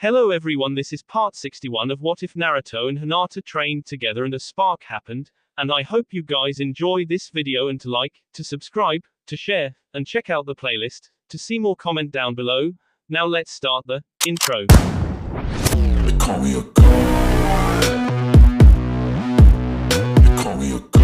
Hello everyone, this is part 61 of What If Naruto and Hinata trained together and a spark happened, and I hope you guys enjoy this video and to like, to subscribe, to share, and check out the playlist, to see more comment down below. Now let's start the intro. They call me a god. They call me a god.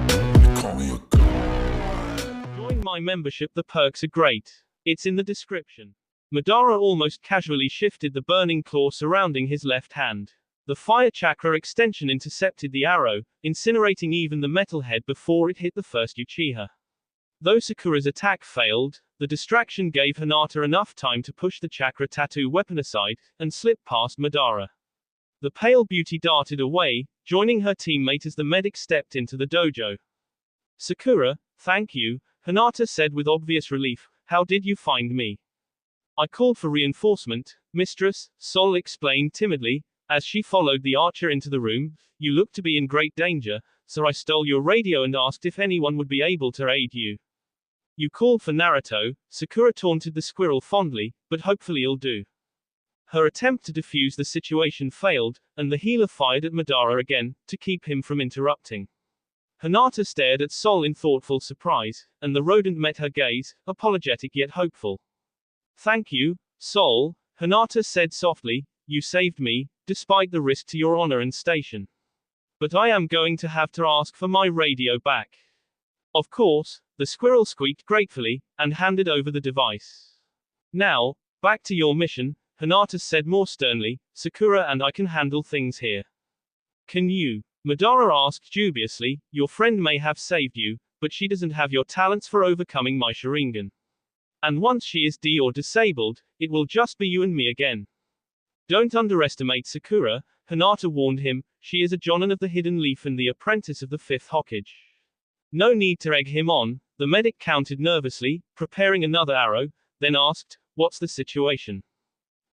They call me a god. Join my membership, the perks are great. It's in the description. Madara almost casually shifted the burning claw surrounding his left hand. The fire chakra extension intercepted the arrow, incinerating even the metal head before it hit the first Uchiha. Though Sakura's attack failed, the distraction gave Hinata enough time to push the chakra tattoo weapon aside, and slip past Madara. The pale beauty darted away, joining her teammate as the medic stepped into the dojo. Sakura, thank you, Hinata said with obvious relief. How did you find me? I called for reinforcement, mistress, Sol explained timidly, as she followed the archer into the room. You look to be in great danger, so I stole your radio and asked if anyone would be able to aid you. You called for Naruto, Sakura taunted the squirrel fondly, but hopefully he'll do. Her attempt to defuse the situation failed, and the healer fired at Madara again, to keep him from interrupting. Hinata stared at Sol in thoughtful surprise, and the rodent met her gaze, apologetic yet hopeful. Thank you, Sol, Hinata said softly, you saved me, despite the risk to your honor and station. But I am going to have to ask for my radio back. Of course, the squirrel squeaked gratefully, and handed over the device. Now, back to your mission, Hinata said more sternly, Sakura and I can handle things here. Can you? Madara asked dubiously, your friend may have saved you, but she doesn't have your talents for overcoming my Sharingan. And once she is or disabled, it will just be you and me again. Don't underestimate Sakura, Hinata warned him, she is a Jonin of the Hidden Leaf and the apprentice of the Fifth Hokage. No need to egg him on, the medic counted nervously, preparing another arrow, then asked, what's the situation?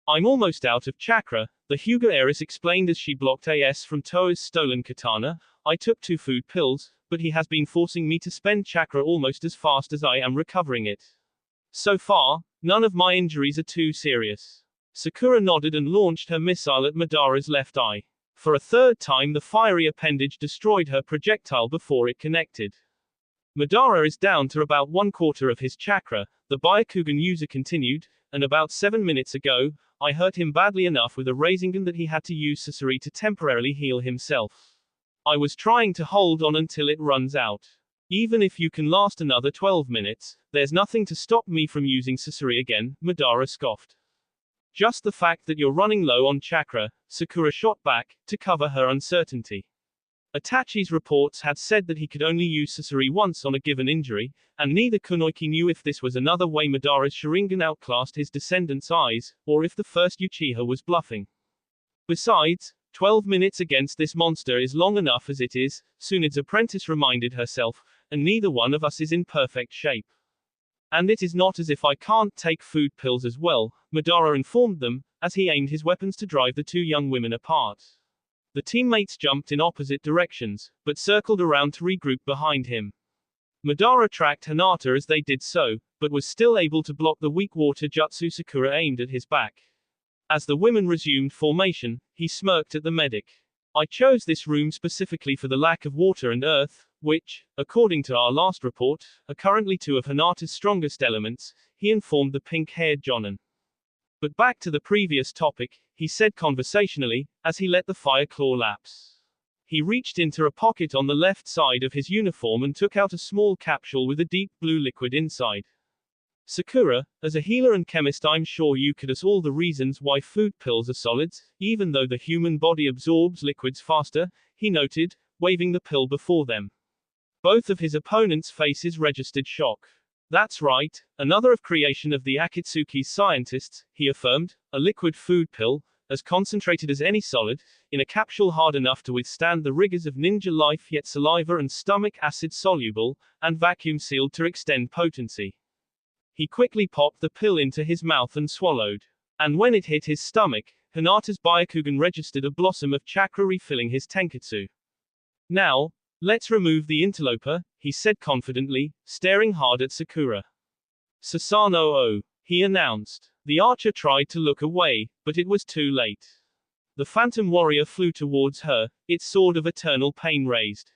I'm almost out of chakra, the Hyuga heiress explained as she blocked AS from Toa's stolen katana. I took 2 food pills, but he has been forcing me to spend chakra almost as fast as I am recovering it. So far, none of my injuries are too serious. Sakura nodded and launched her missile at Madara's left eye. For a third time the fiery appendage destroyed her projectile before it connected. Madara is down to about 1/4 of his chakra, the Byakugan user continued, and about 7 minutes ago, I hurt him badly enough with a Rasengan that he had to use Sasori to temporarily heal himself. I was trying to hold on until it runs out. Even if you can last another 12 minutes, there's nothing to stop me from using Sasori again, Madara scoffed. Just the fact that you're running low on chakra, Sakura shot back, to cover her uncertainty. Itachi's reports had said that he could only use Sasori once on a given injury, and neither Kunoichi knew if this was another way Madara's Sharingan outclassed his descendants' eyes, or if the first Uchiha was bluffing. Besides, 12 minutes against this monster is long enough as it is, Tsunde's apprentice reminded herself, and neither one of us is in perfect shape. And it is not as if I can't take food pills as well, Madara informed them, as he aimed his weapons to drive the 2 young women apart. The teammates jumped in opposite directions, but circled around to regroup behind him. Madara tracked Hinata as they did so, but was still able to block the weak water jutsu Sakura aimed at his back. As the women resumed formation, he smirked at the medic. I chose this room specifically for the lack of water and earth, which, according to our last report, are currently 2 of Hinata's strongest elements, he informed the pink-haired Jonin. But back to the previous topic, he said conversationally, as he let the fire claw lapse. He reached into a pocket on the left side of his uniform and took out a small capsule with a deep blue liquid inside. Sakura, as a healer and chemist I'm sure you could us all the reasons why food pills are solids, even though the human body absorbs liquids faster, he noted, waving the pill before them. Both of his opponents' faces registered shock. That's right, another of creation of the Akatsuki's scientists, he affirmed, a liquid food pill, as concentrated as any solid, in a capsule hard enough to withstand the rigors of ninja life yet saliva and stomach acid soluble, and vacuum sealed to extend potency. He quickly popped the pill into his mouth and swallowed. And when it hit his stomach, Hinata's Byakugan registered a blossom of chakra refilling his tenketsu. Now, let's remove the interloper, he said confidently, staring hard at Sakura. Sasano-o, he announced. The archer tried to look away, but it was too late. The phantom warrior flew towards her, its sword of eternal pain raised.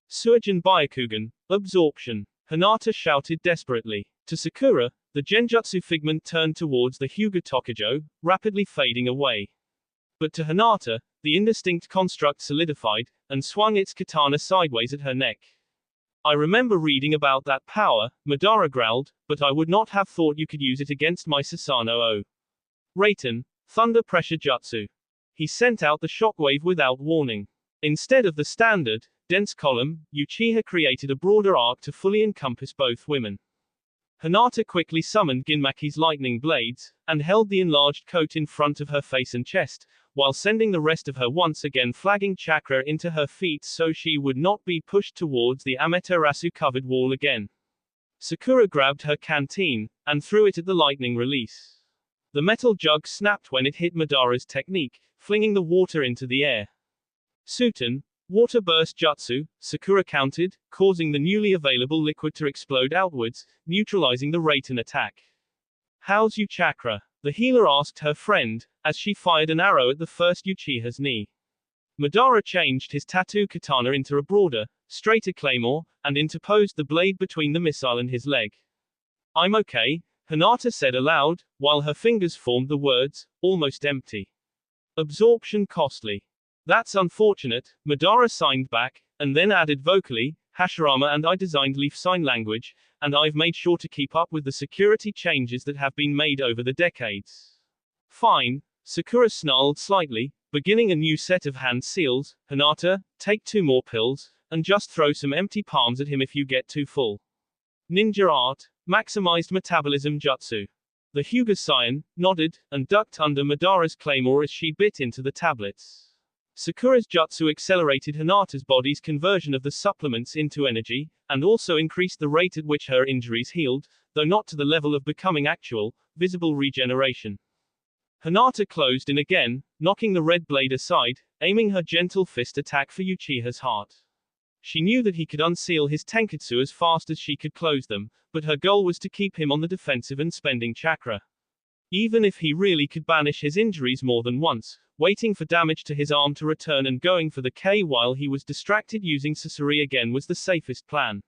Suijin Byakugan, absorption. Hinata shouted desperately. To Sakura, the genjutsu figment turned towards the Hyuga Tokujo, rapidly fading away. But to Hinata, the indistinct construct solidified, and swung its katana sideways at her neck. I remember reading about that power, Madara growled, but I would not have thought you could use it against my Susanoo. Raiten, thunder pressure jutsu. He sent out the shockwave without warning. Instead of the standard, dense column, Uchiha created a broader arc to fully encompass both women. Hinata quickly summoned Ginmaki's lightning blades, and held the enlarged coat in front of her face and chest, while sending the rest of her once again flagging chakra into her feet so she would not be pushed towards the Amaterasu-covered wall again. Sakura grabbed her canteen, and threw it at the lightning release. The metal jug snapped when it hit Madara's technique, flinging the water into the air. Suten, water burst jutsu, Sakura countered, causing the newly available liquid to explode outwards, neutralizing the Raiten attack. How's you chakra? The healer asked her friend, as she fired an arrow at the first Uchiha's knee. Madara changed his tattoo katana into a broader, straighter claymore, and interposed the blade between the missile and his leg. I'm okay, Hinata said aloud, while her fingers formed the words, almost empty. Absorption costly. That's unfortunate, Madara signed back, and then added vocally, Hashirama and I designed leaf sign language, and I've made sure to keep up with the security changes that have been made over the decades. Fine, Sakura snarled slightly, beginning a new set of hand seals. Hinata, take 2 more pills, and just throw some empty palms at him if you get too full. Ninja art, maximized metabolism jutsu. The Hyuga Saiyan nodded, and ducked under Madara's claymore as she bit into the tablets. Sakura's jutsu accelerated Hinata's body's conversion of the supplements into energy, and also increased the rate at which her injuries healed, though not to the level of becoming actual, visible regeneration. Hinata closed in again, knocking the red blade aside, aiming her gentle fist attack for Uchiha's heart. She knew that he could unseal his tenketsu as fast as she could close them, but her goal was to keep him on the defensive and spending chakra. Even if he really could banish his injuries more than once, waiting for damage to his arm to return and going for the K while he was distracted using Sasori again was the safest plan.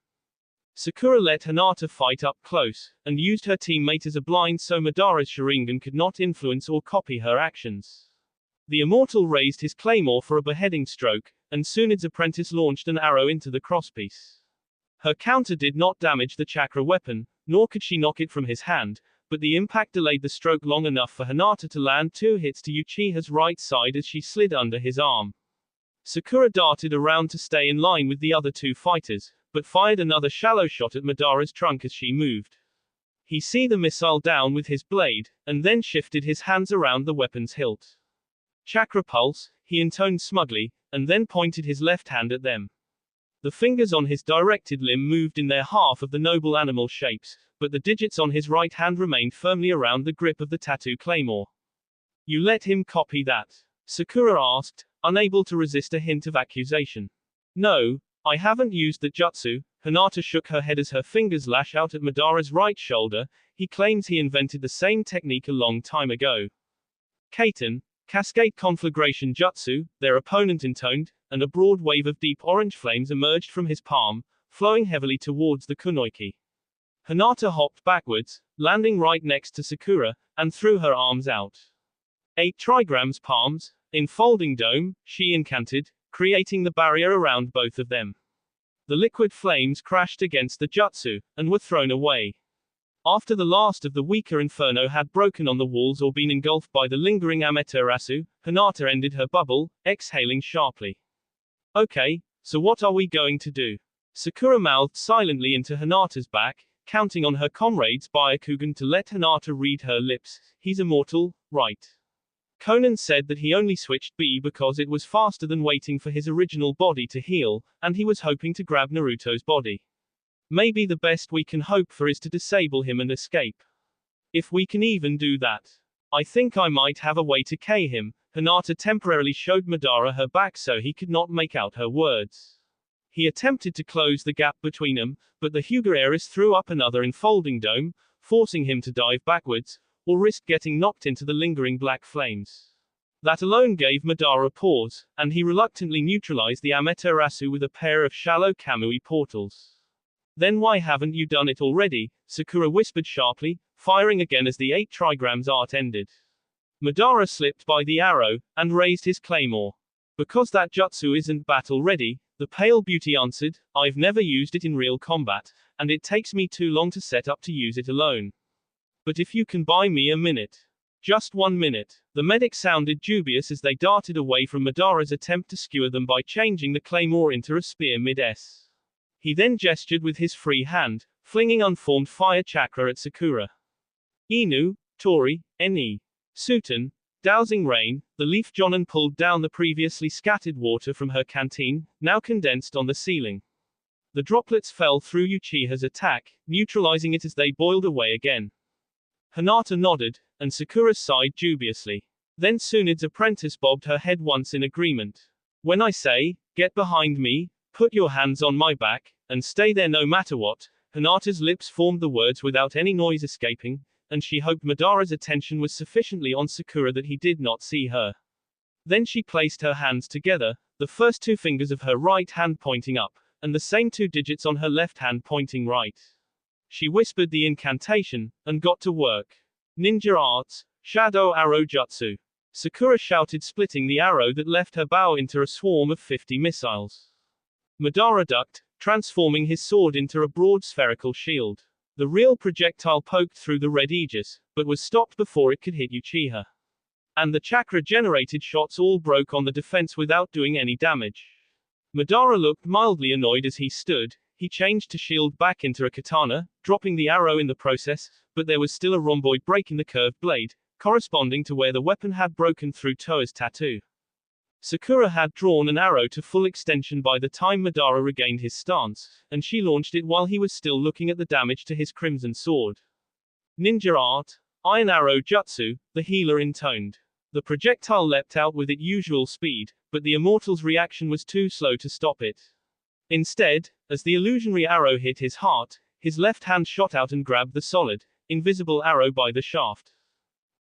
Sakura let Hinata fight up close, and used her teammate as a blind so Madara's Sharingan could not influence or copy her actions. The immortal raised his claymore for a beheading stroke, and Sunid's apprentice launched an arrow into the crosspiece. Her counter did not damage the chakra weapon, nor could she knock it from his hand, but the impact delayed the stroke long enough for Hinata to land 2 hits to Uchiha's right side as she slid under his arm. Sakura darted around to stay in line with the other 2 fighters, but fired another shallow shot at Madara's trunk as she moved. He see the missile down with his blade, and then shifted his hands around the weapon's hilt. Chakra pulse, he intoned smugly, and then pointed his left hand at them. The fingers on his directed limb moved in their half of the noble animal shapes, but the digits on his right hand remained firmly around the grip of the tattoo claymore. You let him copy that? Sakura asked, unable to resist a hint of accusation. No, I haven't used the jutsu. Hinata shook her head as her fingers lash out at Madara's right shoulder. He claims he invented the same technique a long time ago. Kaiten, Cascade Conflagration Jutsu, their opponent intoned, and a broad wave of deep orange flames emerged from his palm, flowing heavily towards the kunoiki. Hinata hopped backwards, landing right next to Sakura, and threw her arms out. 8 trigrams palms, in folding dome, she incanted, creating the barrier around both of them. The liquid flames crashed against the jutsu, and were thrown away. After the last of the weaker inferno had broken on the walls or been engulfed by the lingering Amaterasu, Hinata ended her bubble, exhaling sharply. Okay, so what are we going to do? Sakura mouthed silently into Hinata's back, counting on her comrade's Byakugan to let Hinata read her lips. He's immortal, right? Conan said that he only switched B because it was faster than waiting for his original body to heal, and he was hoping to grab Naruto's body. Maybe the best we can hope for is to disable him and escape. If we can even do that. I think I might have a way to K him. Hinata temporarily showed Madara her back so he could not make out her words. He attempted to close the gap between them, but the Hyuga heiress threw up another enfolding dome, forcing him to dive backwards, or risked getting knocked into the lingering black flames. That alone gave Madara pause, and he reluctantly neutralized the Amaterasu with a pair of shallow Kamui portals. Then why haven't you done it already? Sakura whispered sharply, firing again as the 8 trigrams art ended. Madara slipped by the arrow, and raised his claymore. Because that jutsu isn't battle ready, the pale beauty answered, I've never used it in real combat, and it takes me too long to set up to use it alone. But if you can buy me a minute. Just 1 minute. The medic sounded dubious as they darted away from Madara's attempt to skewer them by changing the claymore into a spear mid-S. He then gestured with his free hand, flinging unformed fire chakra at Sakura. Inu, Tori, Ne. Suten, dousing rain, the leaf Jonan pulled down the previously scattered water from her canteen, now condensed on the ceiling. The droplets fell through Uchiha's attack, neutralizing it as they boiled away again. Hinata nodded, and Sakura sighed dubiously. Then Tsunde's apprentice bobbed her head once in agreement. When I say, get behind me, put your hands on my back, and stay there no matter what, Hinata's lips formed the words without any noise escaping, and she hoped Madara's attention was sufficiently on Sakura that he did not see her. Then she placed her hands together, the first 2 fingers of her right hand pointing up, and the same 2 digits on her left hand pointing right. She whispered the incantation, and got to work. Ninja Arts, Shadow Arrow Jutsu. Sakura shouted, splitting the arrow that left her bow into a swarm of 50 missiles. Madara ducked, transforming his sword into a broad spherical shield. The real projectile poked through the red aegis, but was stopped before it could hit Uchiha. And the chakra-generated shots all broke on the defense without doing any damage. Madara looked mildly annoyed as he stood. He changed to shield back into a katana, dropping the arrow in the process, but there was still a rhomboid break in the curved blade, corresponding to where the weapon had broken through Toa's tattoo. Sakura had drawn an arrow to full extension by the time Madara regained his stance, and she launched it while he was still looking at the damage to his crimson sword. Ninja Art, Iron Arrow Jutsu, the healer intoned. The projectile leapt out with its usual speed, but the immortal's reaction was too slow to stop it. Instead, as the illusionary arrow hit his heart, his left hand shot out and grabbed the solid, invisible arrow by the shaft.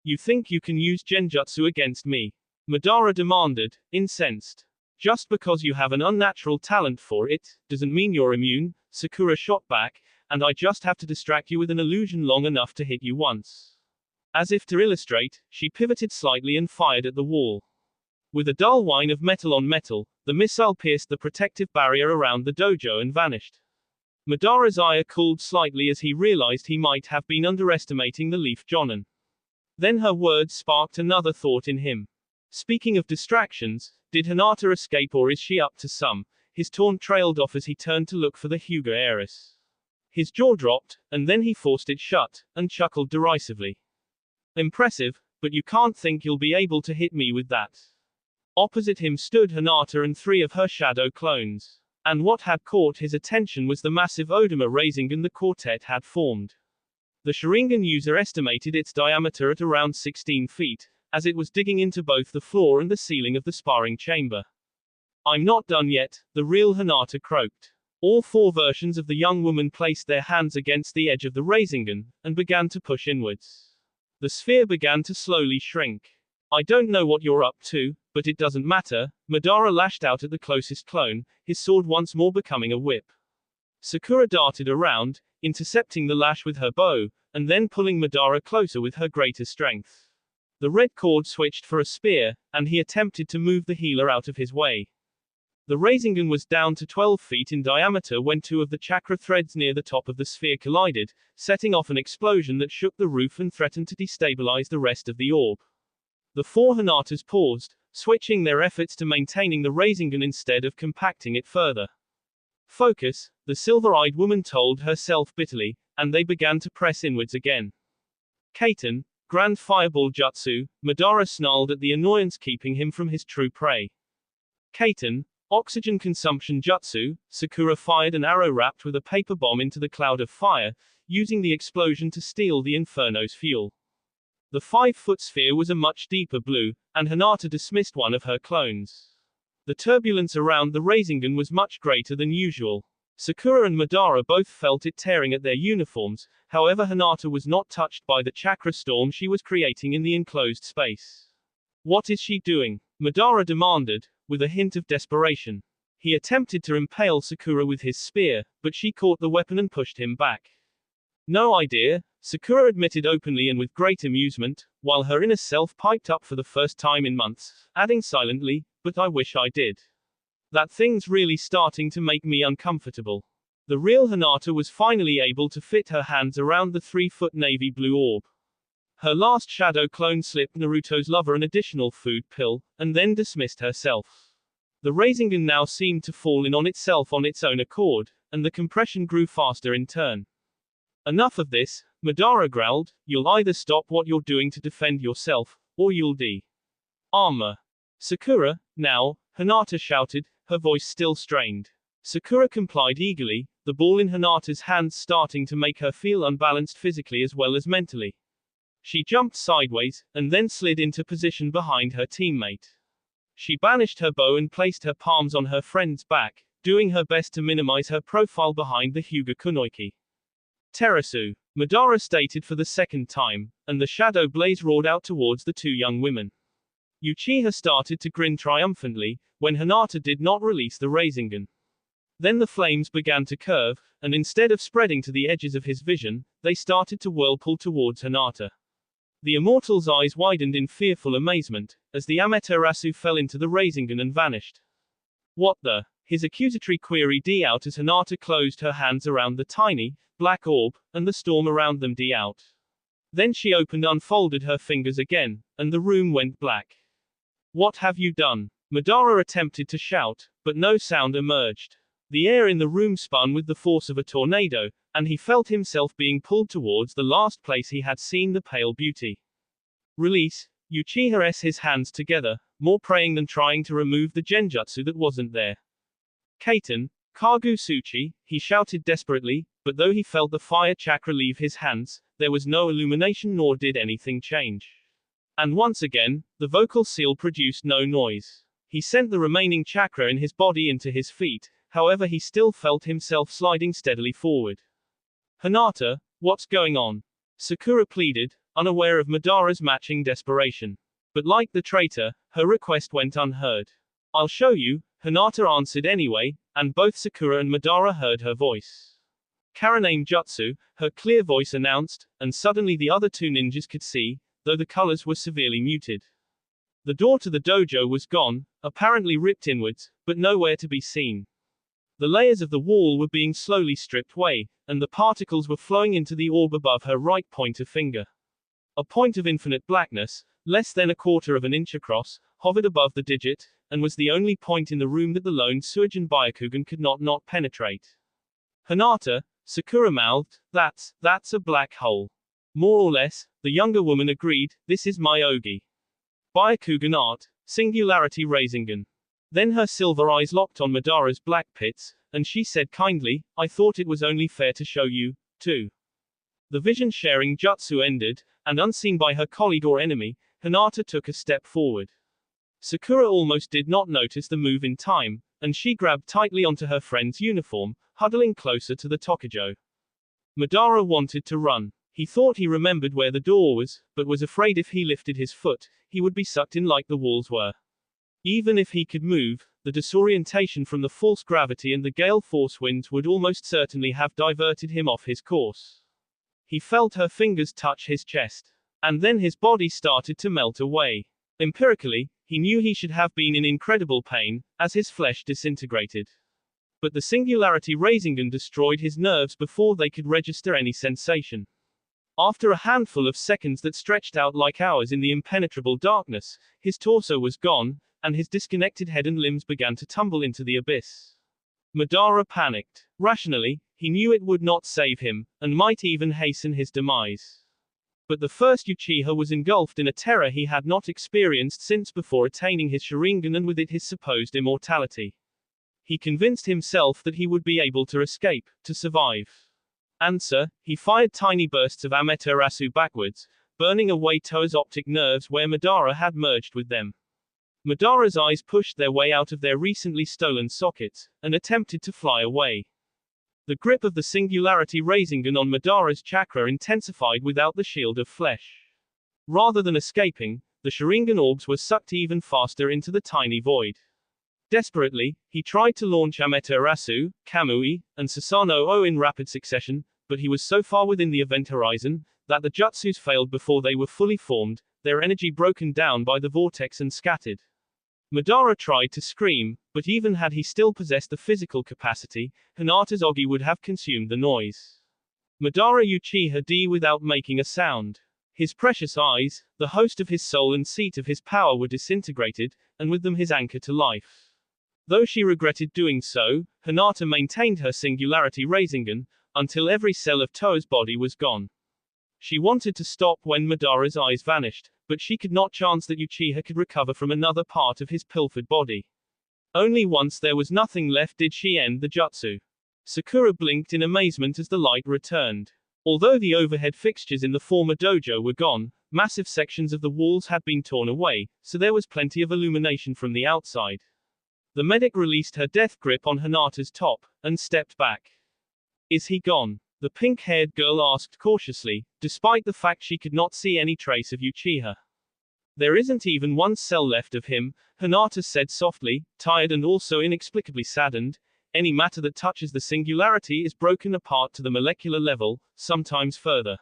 You think you can use genjutsu against me? Madara demanded, incensed. Just because you have an unnatural talent for it, doesn't mean you're immune, Sakura shot back, and I just have to distract you with an illusion long enough to hit you once. As if to illustrate, she pivoted slightly and fired at the wall. With a dull whine of metal on metal, the missile pierced the protective barrier around the dojo and vanished. Madara's ire cooled slightly as he realized he might have been underestimating the leaf Jonan. Then her words sparked another thought in him. Speaking of distractions, did Hinata escape or is she up to some? His taunt trailed off as he turned to look for the Hyuga heiress. His jaw dropped, and then he forced it shut, and chuckled derisively. Impressive, but you can't think you'll be able to hit me with that. Opposite him stood Hinata and 3 of her shadow clones. And what had caught his attention was the massive Odama Rasengan the quartet had formed. The Sharingan user estimated its diameter at around 16 feet, as it was digging into both the floor and the ceiling of the sparring chamber. I'm not done yet, the real Hinata croaked. All 4 versions of the young woman placed their hands against the edge of the Rasengan, and began to push inwards. The sphere began to slowly shrink. I don't know what you're up to, but it doesn't matter, Madara lashed out at the closest clone, his sword once more becoming a whip. Sakura darted around, intercepting the lash with her bow, and then pulling Madara closer with her greater strength. The red cord switched for a spear, and he attempted to move the healer out of his way. The Rasengan was down to 12 feet in diameter when 2 of the chakra threads near the top of the sphere collided, setting off an explosion that shook the roof and threatened to destabilize the rest of the orb. The 4 Hinatas paused, switching their efforts to maintaining the Rasengan instead of compacting it further. Focus, the silver-eyed woman told herself bitterly, and they began to press inwards again. Kaiten, Grand Fireball Jutsu, Madara snarled at the annoyance keeping him from his true prey. Kaiten, Oxygen Consumption Jutsu, Sakura fired an arrow wrapped with a paper bomb into the cloud of fire, using the explosion to steal the Inferno's fuel. The 5-foot sphere was a much deeper blue, and Hinata dismissed one of her clones. The turbulence around the Rasengan was much greater than usual. Sakura and Madara both felt it tearing at their uniforms, however Hinata was not touched by the chakra storm she was creating in the enclosed space. What is she doing? Madara demanded, with a hint of desperation. He attempted to impale Sakura with his spear, but she caught the weapon and pushed him back. No idea, Sakura admitted openly and with great amusement, while her inner self piped up for the first time in months, adding silently, but I wish I did. That thing's really starting to make me uncomfortable. The real Hinata was finally able to fit her hands around the 3-foot navy blue orb. Her last shadow clone slipped Naruto's lover an additional food pill, and then dismissed herself. The Rasengan now seemed to fall in on itself on its own accord, and the compression grew faster in turn. Enough of this, Madara growled, you'll either stop what you're doing to defend yourself, or you'll armor. Sakura, now, Hinata shouted, her voice still strained. Sakura complied eagerly, the ball in Hinata's hands starting to make her feel unbalanced physically as well as mentally. She jumped sideways, and then slid into position behind her teammate. She banished her bow and placed her palms on her friend's back, doing her best to minimize her profile behind the Hyuga Kunoiki. Terasu, Madara stated for the second time, and the shadow blaze roared out towards the two young women. Uchiha started to grin triumphantly, when Hinata did not release the Rasengan. Then the flames began to curve, and instead of spreading to the edges of his vision, they started to whirlpool towards Hinata. The immortal's eyes widened in fearful amazement, as the Amaterasu fell into the Rasengan and vanished. What the? His accusatory queried out as Hinata closed her hands around the tiny, black orb, and the storm around them out. Then she unfolded her fingers again, and the room went black. What have you done? Madara attempted to shout, but no sound emerged. The air in the room spun with the force of a tornado, and he felt himself being pulled towards the last place he had seen the pale beauty. Release, Uchiha s his hands together, more praying than trying to remove the genjutsu that wasn't there. Kaiten, Kagusuchi, he shouted desperately, but though he felt the fire chakra leave his hands, there was no illumination nor did anything change. And once again, the vocal seal produced no noise. He sent the remaining chakra in his body into his feet, however he still felt himself sliding steadily forward. Hinata, what's going on? Sakura pleaded, unaware of Madara's matching desperation. But like the traitor, her request went unheard. I'll show you, Hinata answered anyway, and both Sakura and Madara heard her voice. Karaname Jutsu, her clear voice announced, and suddenly the other two ninjas could see, though the colors were severely muted. The door to the dojo was gone, apparently ripped inwards, but nowhere to be seen. The layers of the wall were being slowly stripped away, and the particles were flowing into the orb above her right pointer finger. A point of infinite blackness, less than 1/4 of an inch across, hovered above the digit, and was the only point in the room that the lone Suijin Byakugan could not penetrate. Hinata, Sakura mouthed, that's a black hole. More or less, the younger woman agreed, this is my Ogi. Byakugan art, Singularity Rasengan. Then her silver eyes locked on Madara's black pits, and she said kindly, I thought it was only fair to show you, too. The vision-sharing jutsu ended, and unseen by her colleague or enemy, Hinata took a step forward. Sakura almost did not notice the move in time, and she grabbed tightly onto her friend's uniform, huddling closer to the Tokujo. Madara wanted to run. He thought he remembered where the door was, but was afraid if he lifted his foot, he would be sucked in like the walls were. Even if he could move, the disorientation from the false gravity and the gale force winds would almost certainly have diverted him off his course. He felt her fingers touch his chest. And then his body started to melt away. Empirically, he knew he should have been in incredible pain, as his flesh disintegrated. But the Singularity Rasengan destroyed his nerves before they could register any sensation. After a handful of seconds that stretched out like hours in the impenetrable darkness, his torso was gone, and his disconnected head and limbs began to tumble into the abyss. Madara panicked. Rationally, he knew it would not save him, and might even hasten his demise. But the first Uchiha was engulfed in a terror he had not experienced since before attaining his Sharingan and with it his supposed immortality. He convinced himself that he would be able to escape, to survive. Answer, he fired tiny bursts of Amaterasu backwards, burning away Toa's optic nerves where Madara had merged with them. Madara's eyes pushed their way out of their recently stolen sockets, and attempted to fly away. The grip of the singularity Rasengan on Madara's chakra intensified without the shield of flesh. Rather than escaping, the Sharingan orbs were sucked even faster into the tiny void. Desperately, he tried to launch Amaterasu, Kamui, and Susanoo in rapid succession, but he was so far within the event horizon that the jutsus failed before they were fully formed, their energy broken down by the vortex and scattered. Madara tried to scream, but even had he still possessed the physical capacity, Hinata's Ogi would have consumed the noise. Madara Uchiha D without making a sound. His precious eyes, the host of his soul and seat of his power, were disintegrated, and with them his anchor to life. Though she regretted doing so, Hinata maintained her singularity Rasengan, until every cell of Toa's body was gone. She wanted to stop when Madara's eyes vanished, but she could not chance that Uchiha could recover from another part of his pilfered body. Only once there was nothing left did she end the jutsu. Sakura blinked in amazement as the light returned. Although the overhead fixtures in the former dojo were gone, massive sections of the walls had been torn away, so there was plenty of illumination from the outside. The medic released her death grip on Hinata's top, and stepped back. Is he gone? The pink-haired girl asked cautiously, despite the fact she could not see any trace of Uchiha. There isn't even one cell left of him, Hinata said softly, tired and also inexplicably saddened. Any matter that touches the singularity is broken apart to the molecular level, sometimes further.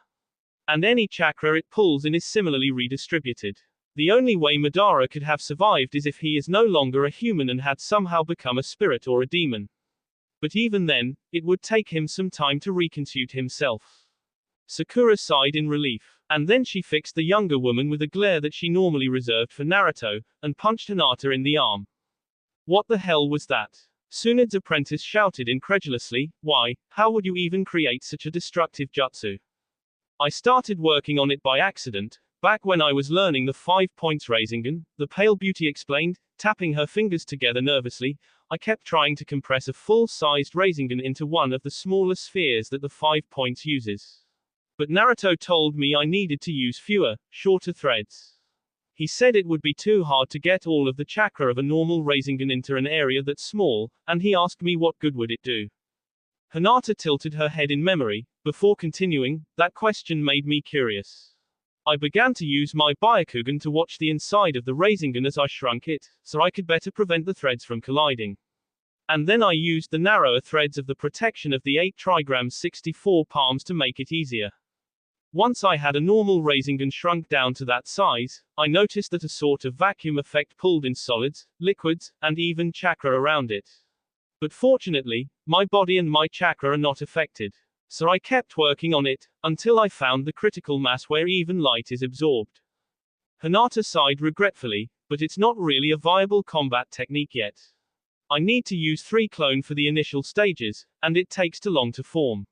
And any chakra it pulls in is similarly redistributed. The only way Madara could have survived is if he is no longer a human and had somehow become a spirit or a demon. But even then, it would take him some time to reconstitute himself. Sakura sighed in relief. And then she fixed the younger woman with a glare that she normally reserved for Naruto, and punched Hinata in the arm. What the hell was that? Tsunde's apprentice shouted incredulously, why, how would you even create such a destructive jutsu? I started working on it by accident, back when I was learning the 5 points Rasengan, the pale beauty explained, tapping her fingers together nervously. I kept trying to compress a full-sized Rasengan into one of the smaller spheres that the 5 points uses. But Naruto told me I needed to use fewer, shorter threads. He said it would be too hard to get all of the chakra of a normal Rasengan into an area that's small, and he asked me what good would it do. Hinata tilted her head in memory, before continuing, that question made me curious. I began to use my Byakugan to watch the inside of the Rasengan as I shrunk it, so I could better prevent the threads from colliding. And then I used the narrower threads of the protection of the 8 trigrams 64 palms to make it easier. Once I had a normal Rasengan shrunk down to that size, I noticed that a sort of vacuum effect pulled in solids, liquids, and even chakra around it. But fortunately, my body and my chakra are not affected. So I kept working on it, until I found the critical mass where even light is absorbed. Hinata sighed regretfully, but it's not really a viable combat technique yet. I need to use 3 clone for the initial stages, and it takes too long to form.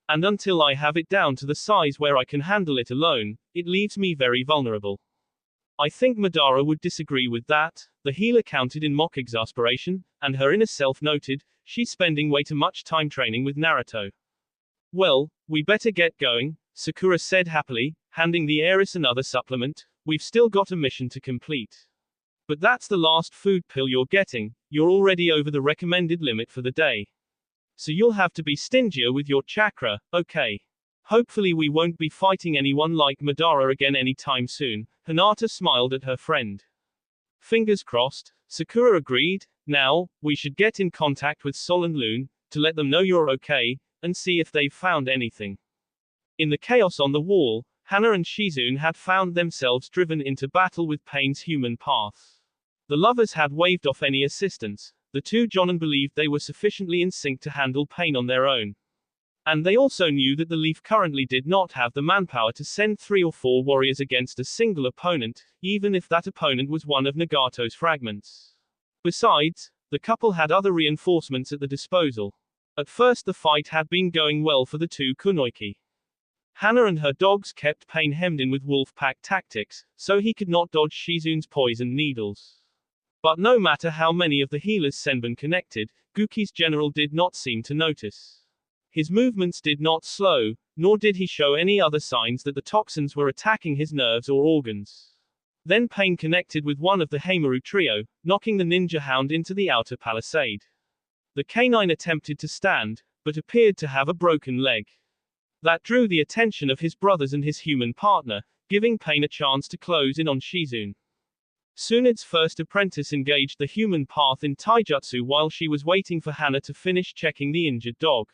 And until I have it down to the size where I can handle it alone, it leaves me very vulnerable. I think Madara would disagree with that, the healer counted in mock exasperation, and her inner self noted, she's spending way too much time training with Naruto. Well, we better get going, Sakura said happily, handing the heiress another supplement. We've still got a mission to complete. But that's the last food pill you're getting, you're already over the recommended limit for the day. So you'll have to be stingier with your chakra, okay? Hopefully we won't be fighting anyone like Madara again anytime soon, Hinata smiled at her friend. Fingers crossed, Sakura agreed. Now, we should get in contact with Sol and Loon, to let them know you're okay, and see if they've found anything. In the chaos on the wall, Hana and Shizune had found themselves driven into battle with Pain's human path. The lovers had waved off any assistance. The two Jonin believed they were sufficiently in sync to handle Pain on their own. And they also knew that the Leaf currently did not have the manpower to send 3 or 4 warriors against a single opponent, even if that opponent was one of Nagato's fragments. Besides, the couple had other reinforcements at the disposal. At first the fight had been going well for the two Kunoichi. Hana and her dogs kept Pain hemmed in with wolf pack tactics, so he could not dodge Shizune's poison needles. But no matter how many of the healers Senbon connected, Guki's general did not seem to notice. His movements did not slow, nor did he show any other signs that the toxins were attacking his nerves or organs. Then Pain connected with one of the Heimaru trio, knocking the ninja hound into the outer palisade. The canine attempted to stand, but appeared to have a broken leg. That drew the attention of his brothers and his human partner, giving Pain a chance to close in on Shizune. Tsunde's first apprentice engaged the human path in taijutsu while she was waiting for Hana to finish checking the injured dog.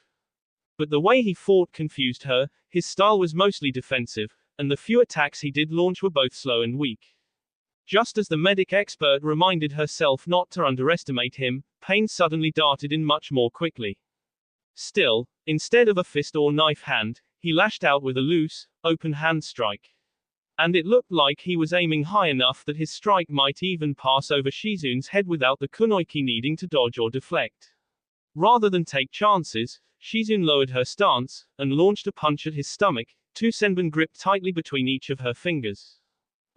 But the way he fought confused her, his style was mostly defensive, and the few attacks he did launch were both slow and weak. Just as the medic expert reminded herself not to underestimate him, Pain suddenly darted in much more quickly. Still, instead of a fist or knife hand, he lashed out with a loose, open hand strike. And it looked like he was aiming high enough that his strike might even pass over Shizune's head without the kunoichi needing to dodge or deflect. Rather than take chances, Shizune lowered her stance, and launched a punch at his stomach, two senbon gripped tightly between each of her fingers.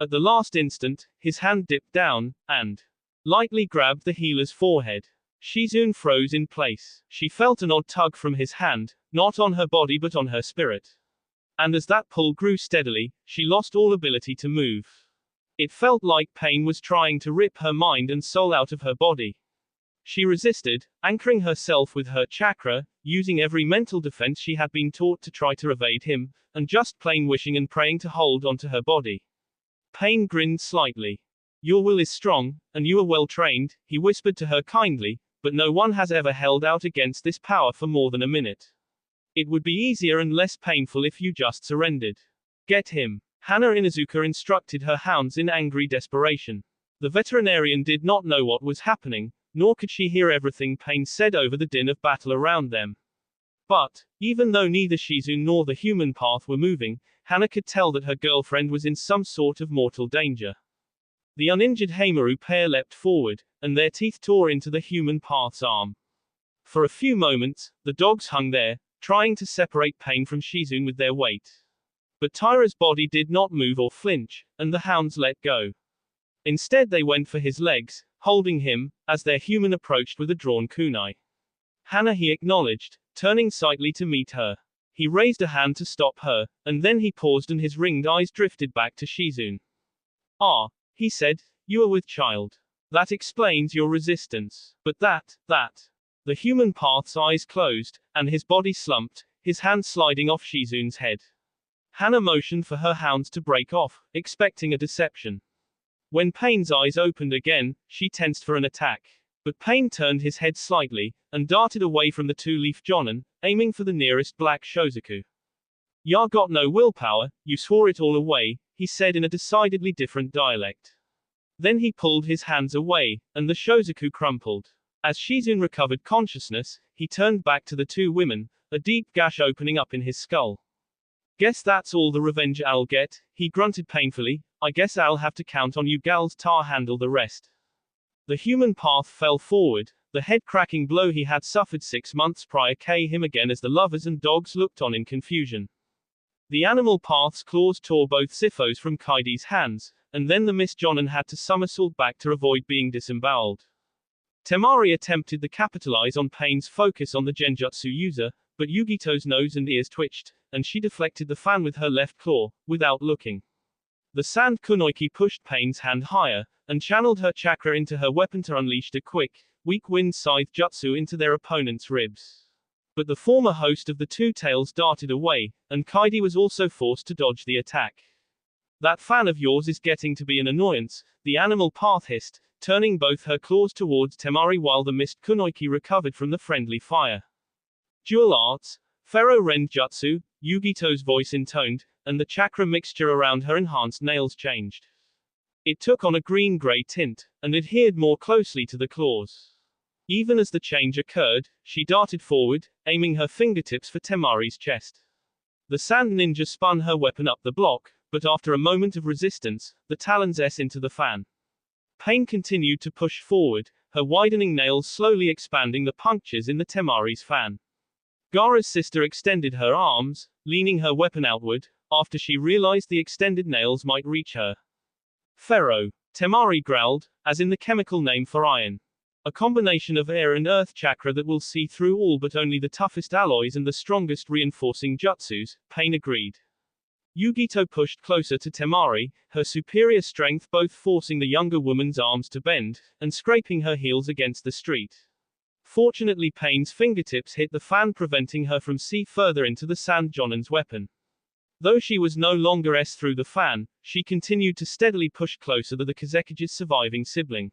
At the last instant, his hand dipped down, and lightly grabbed the healer's forehead. Shizune froze in place. She felt an odd tug from his hand, not on her body but on her spirit. And as that pull grew steadily, she lost all ability to move. It felt like Pain was trying to rip her mind and soul out of her body. She resisted, anchoring herself with her chakra, using every mental defense she had been taught to try to evade him, and just plain wishing and praying to hold onto her body. Pain grinned slightly. Your will is strong, and you are well trained, he whispered to her kindly, but no one has ever held out against this power for more than a minute. It would be easier and less painful if you just surrendered. Get him. Hana Inuzuka instructed her hounds in angry desperation. The veterinarian did not know what was happening, nor could she hear everything Pain said over the din of battle around them. But, even though neither Shizune nor the human path were moving, Hana could tell that her girlfriend was in some sort of mortal danger. The uninjured Heimaru pair leapt forward, and their teeth tore into the human path's arm. For a few moments, the dogs hung there, trying to separate Pain from Shizune with their weight. But Taira's body did not move or flinch, and the hounds let go. Instead they went for his legs, holding him, as their human approached with a drawn kunai. Hana, he acknowledged, turning slightly to meet her. He raised a hand to stop her, and then he paused and his ringed eyes drifted back to Shizune. Ah, he said, you are with child. That explains your resistance. But that. The human path's eyes closed, and his body slumped, his hand sliding off Shizune's head. Hana motioned for her hounds to break off, expecting a deception. When Pain's eyes opened again, she tensed for an attack. But Pain turned his head slightly, and darted away from the two-leaf jonin, aiming for the nearest black shozaku. Ya got no willpower, you swore it all away, he said in a decidedly different dialect. Then he pulled his hands away, and the shozaku crumpled. As Shizune recovered consciousness, he turned back to the two women, a deep gash opening up in his skull. Guess that's all the revenge I'll get, he grunted painfully, I guess I'll have to count on you gals to handle the rest. The human path fell forward, the head-cracking blow he had suffered 6 months prior came him again as the lovers and dogs looked on in confusion. The animal path's claws tore both siphos from Kaidi's hands, and then the Miss Jonin had to somersault back to avoid being disemboweled. Temari attempted to capitalize on Pain's focus on the genjutsu user, but Yugito's nose and ears twitched, and she deflected the fan with her left claw, without looking. The sand kunoichi pushed Pain's hand higher, and channeled her chakra into her weapon to unleash a quick, weak wind scythe jutsu into their opponent's ribs. But the former host of the two tails darted away, and Kaidi was also forced to dodge the attack. That fan of yours is getting to be an annoyance, the animal path hissed, turning both her claws towards Temari while the mist kunoichi recovered from the friendly fire. Dual arts, Pharaoh Ren Jutsu, Yugito's voice intoned, and the chakra mixture around her enhanced nails changed. It took on a green-gray tint, and adhered more closely to the claws. Even as the change occurred, she darted forward, aiming her fingertips for Temari's chest. The sand ninja spun her weapon up the block, but after a moment of resistance, the talons S into the fan. Pain continued to push forward, her widening nails slowly expanding the punctures in the Temari's fan. Gaara's sister extended her arms, leaning her weapon outward, after she realized the extended nails might reach her. Pharaoh. Temari growled, as in the chemical name for iron. A combination of air and earth chakra that will see through all but only the toughest alloys and the strongest reinforcing jutsus, Pain agreed. Yugito pushed closer to Temari, her superior strength both forcing the younger woman's arms to bend, and scraping her heels against the street. Fortunately, Pain's fingertips hit the fan, preventing her from see further into the Sand Jonan's weapon. Though she was no longer through the fan, she continued to steadily push closer to the Kazekige's surviving sibling.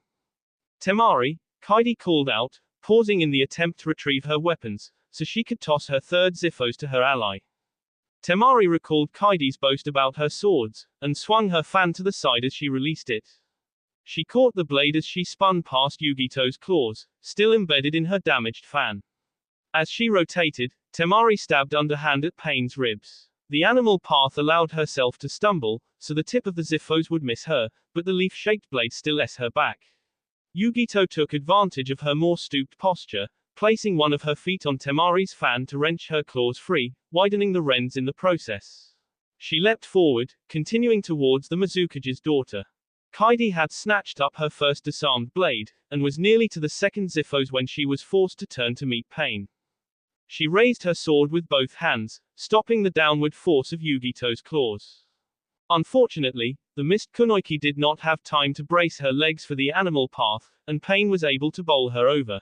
Temari, Kaidi called out, pausing in the attempt to retrieve her weapons, so she could toss her third Ziphos to her ally. Temari recalled Kaidi's boast about her swords, and swung her fan to the side as she released it. She caught the blade as she spun past Yugito's claws, still embedded in her damaged fan. As she rotated, Temari stabbed underhand at Pain's ribs. The animal path allowed herself to stumble, so the tip of the Ziphos would miss her, but the leaf-shaped blade still left her back. Yugito took advantage of her more stooped posture, placing one of her feet on Temari's fan to wrench her claws free, widening the rends in the process. She leapt forward, continuing towards the Mizukage's daughter. Kaidi had snatched up her first disarmed blade, and was nearly to the second Ziphos when she was forced to turn to meet Pain. She raised her sword with both hands, stopping the downward force of Yugito's claws. Unfortunately, the missed kunoiki did not have time to brace her legs for the animal path, and Pain was able to bowl her over.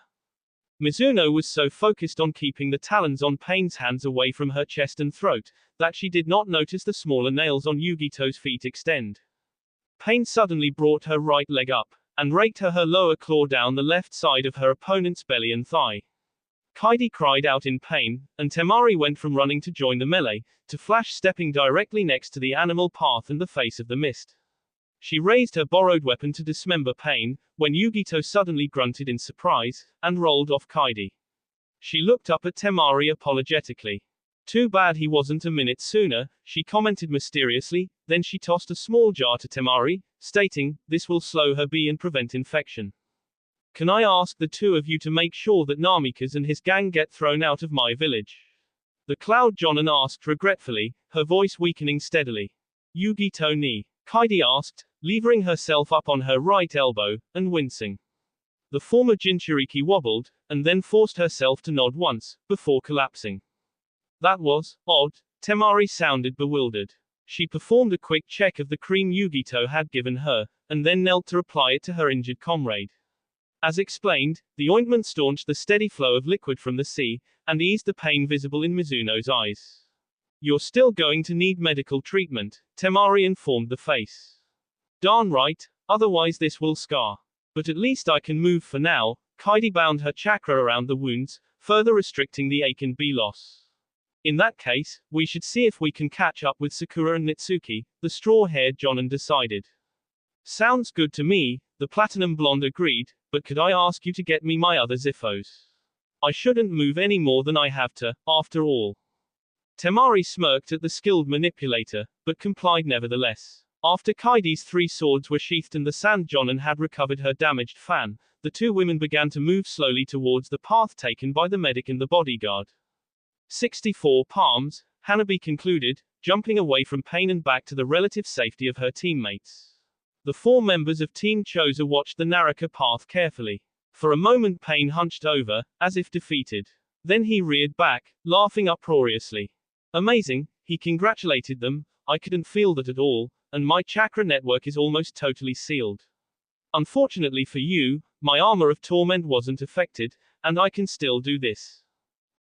Mizuno was so focused on keeping the talons on Pain's hands away from her chest and throat, that she did not notice the smaller nails on Yugito's feet extend. Pain suddenly brought her right leg up, and raked her lower claw down the left side of her opponent's belly and thigh. Kaidi cried out in pain, and Temari went from running to join the melee, to flash stepping directly next to the animal path and the face of the mist. She raised her borrowed weapon to dismember Pain, when Yugito suddenly grunted in surprise, and rolled off Kaidi. She looked up at Temari apologetically. Too bad he wasn't a minute sooner, she commented mysteriously, then she tossed a small jar to Temari, stating, "This will slow her and prevent infection. Can I ask the two of you to make sure that Namikaze and his gang get thrown out of my village?" The Cloud Jonin asked regretfully, her voice weakening steadily. Yugito ni? Kaidi asked, levering herself up on her right elbow, and wincing. The former Jinchuriki wobbled, and then forced herself to nod once, before collapsing. That was odd. Temari sounded bewildered. She performed a quick check of the cream Yugito had given her, and then knelt to apply it to her injured comrade. As explained, the ointment staunched the steady flow of liquid from the sea, and eased the pain visible in Mizuno's eyes. "You're still going to need medical treatment," Temari informed the face. "Darn right, otherwise this will scar. But at least I can move for now." Kaidi bound her chakra around the wounds, further restricting the ache and loss. "In that case, we should see if we can catch up with Sakura and Nitsuki," the straw-haired Jonin decided. "Sounds good to me," the platinum blonde agreed, "but could I ask you to get me my other Ziphos? I shouldn't move any more than I have to, after all." Temari smirked at the skilled manipulator, but complied nevertheless. After Kaidi's 3 swords were sheathed and the Sand Jonin had recovered her damaged fan, the 2 women began to move slowly towards the path taken by the medic and the bodyguard. 64 palms, Hanabi concluded, jumping away from Pain and back to the relative safety of her teammates. The 4 members of Team Choza watched the Naraka path carefully. For a moment Pain hunched over, as if defeated. Then he reared back, laughing uproariously. "Amazing," he congratulated them, "I couldn't feel that at all, and my chakra network is almost totally sealed. Unfortunately for you, my armor of torment wasn't affected, and I can still do this."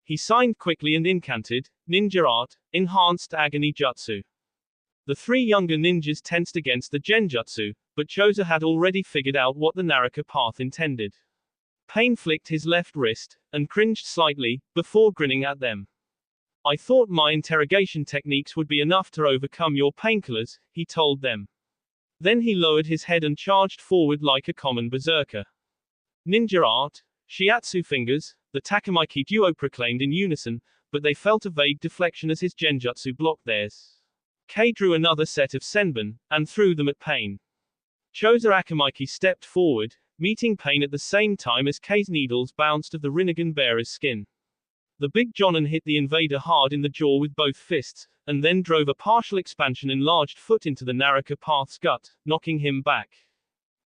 He signed quickly and incanted, "Ninja Art, Enhanced Agony Jutsu." The 3 younger ninjas tensed against the genjutsu, but Choza had already figured out what the Naraka path intended. Pain flicked his left wrist, and cringed slightly, before grinning at them. "I thought my interrogation techniques would be enough to overcome your painkillers," he told them. Then he lowered his head and charged forward like a common berserker. "Ninja Art, Shiatsu Fingers," the Takamaki duo proclaimed in unison, but they felt a vague deflection as his genjutsu blocked theirs. Kei drew another set of senbon, and threw them at Pain. Choza Akamaki stepped forward, meeting Pain at the same time as Kei's needles bounced off the Rinnegan bearer's skin. The big Jonin hit the invader hard in the jaw with both fists, and then drove a partial expansion enlarged foot into the Naraka path's gut, knocking him back.